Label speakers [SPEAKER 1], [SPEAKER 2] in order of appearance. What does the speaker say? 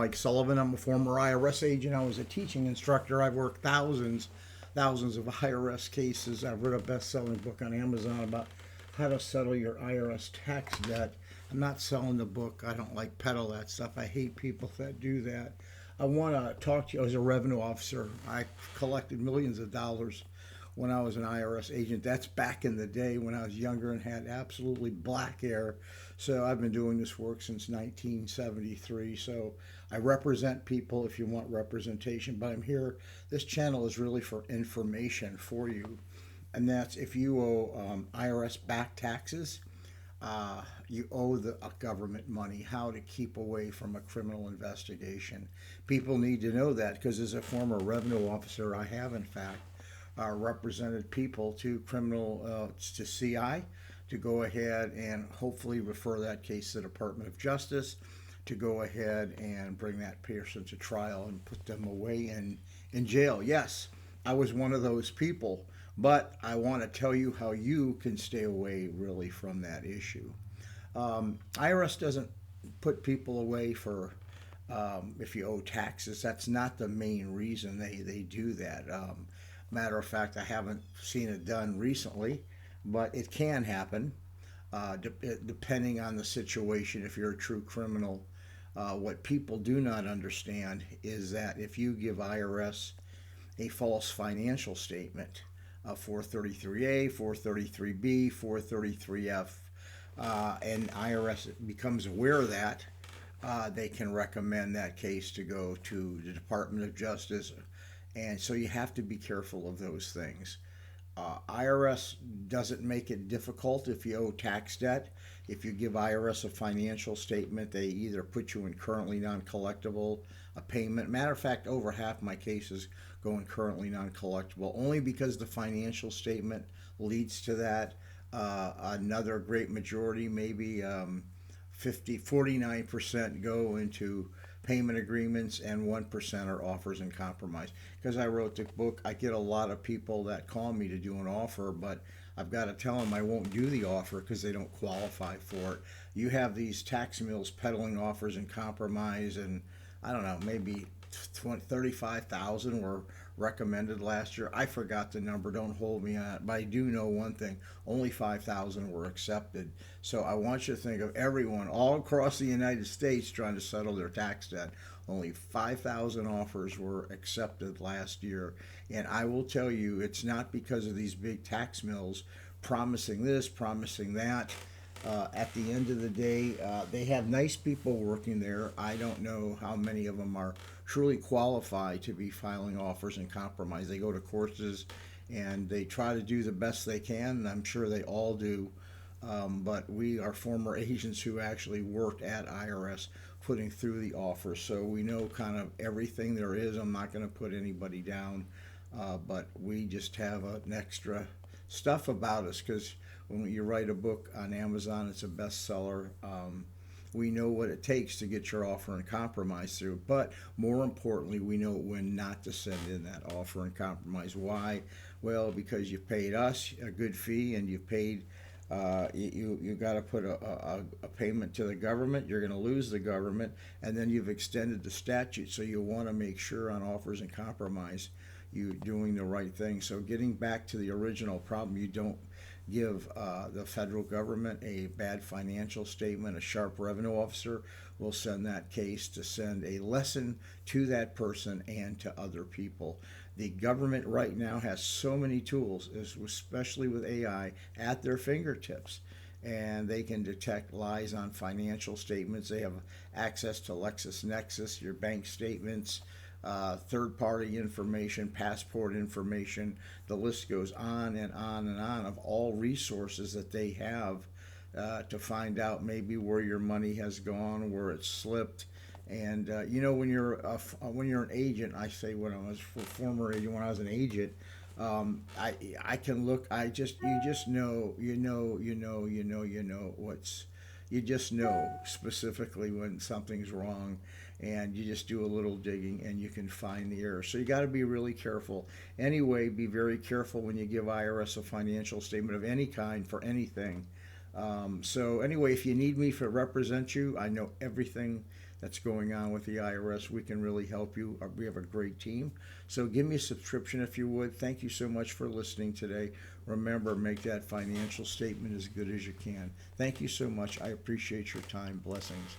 [SPEAKER 1] Like Sullivan, I'm a former IRS agent. I was a teaching instructor. I've worked thousands of IRS cases. I've read a best-selling book on Amazon about how to settle your IRS tax debt. I'm not selling the book. I don't like peddle that stuff. I hate people that do that. I want to talk to you as a revenue officer. I collected millions of dollars when I was an IRS agent. That's back in the day when I was younger and had absolutely black hair. So I've been doing this work since 1973. So I represent people if you want representation, but I'm here. This channel is really for information for you. And that's if you owe IRS back taxes, you owe the government money, how to keep away from a criminal investigation. People need to know that because as a former revenue officer, I have in fact represented people to to CI to go ahead and hopefully refer that case to the Department of Justice to go ahead and bring that person to trial and put them away in jail. Yes, I was one of those people, but I want to tell you how you can stay away really from that issue. IRS doesn't put people away for if you owe taxes. That's not the main reason they do that. Matter of fact, I haven't seen it done recently, but it can happen depending on the situation. If you're a true criminal, what people do not understand is that if you give IRS a false financial statement, 433A, 433B, 433F, and IRS becomes aware of that, they can recommend that case to go to the Department of Justice. And so you have to be careful of those things. IRS doesn't make it difficult if you owe tax debt. If you give IRS a financial statement, they either put you in currently non-collectible, a payment. Matter of fact, over half my cases go in currently non-collectible, only because the financial statement leads to that. Another great majority, maybe 49% go into payment agreements and 1% are offers and compromise. Because I wrote the book, I get a lot of people that call me to do an offer, but I've got to tell them I won't do the offer because they don't qualify for it. You have these tax mills peddling offers and compromise, and I don't know, maybe 35,000 were recommended last year. I forgot the number, don't hold me on it, but I do know one thing, only 5,000 were accepted. So I want you to think of everyone all across the United States trying to settle their tax debt. Only 5,000 offers were accepted last year. And I will tell you, it's not because of these big tax mills promising this, promising that. At the end of the day, they have nice people working there. I don't know how many of them are truly qualified to be filing offers and compromise. They go to courses and they try to do the best they can, and I'm sure they all do. But we are former agents who actually worked at IRS putting through the offers, so we know kind of everything there is. I'm not going to put anybody down, but we just have an extra stuff about us because when you write a book on Amazon, it's a bestseller. We know what it takes to get your offer and compromise through, but more importantly, we know when not to send in that offer and compromise. Why? Well, because you've paid us a good fee and you've paid you got to put a payment to the government. You're going to lose the government, and then you've extended the statute. So you want to make sure on offers and compromise you doing the right thing. So getting back to the original problem, you don't give the federal government a bad financial statement. A sharp revenue officer will send that case to send a lesson to that person and to other people. The government right now has so many tools, especially with AI, at their fingertips. And they can detect lies on financial statements. They have access to LexisNexis, your bank statements, third-party information, passport information. The list goes on and on and on of all resources that they have to find out maybe where your money has gone, where it's slipped. And when you're an agent, I say when I was a former agent, when I was an agent, I can look. You just know what's. You just know specifically when something's wrong, and you just do a little digging and you can find the error. So you got to be really careful. Anyway, be very careful when you give IRS a financial statement of any kind for anything. So anyway, if you need me to represent you, I know everything that's going on with the IRS, we can really help you. We have a great team. So give me a subscription if you would. Thank you so much for listening today. Remember, make that financial statement as good as you can. Thank you so much. I appreciate your time. Blessings.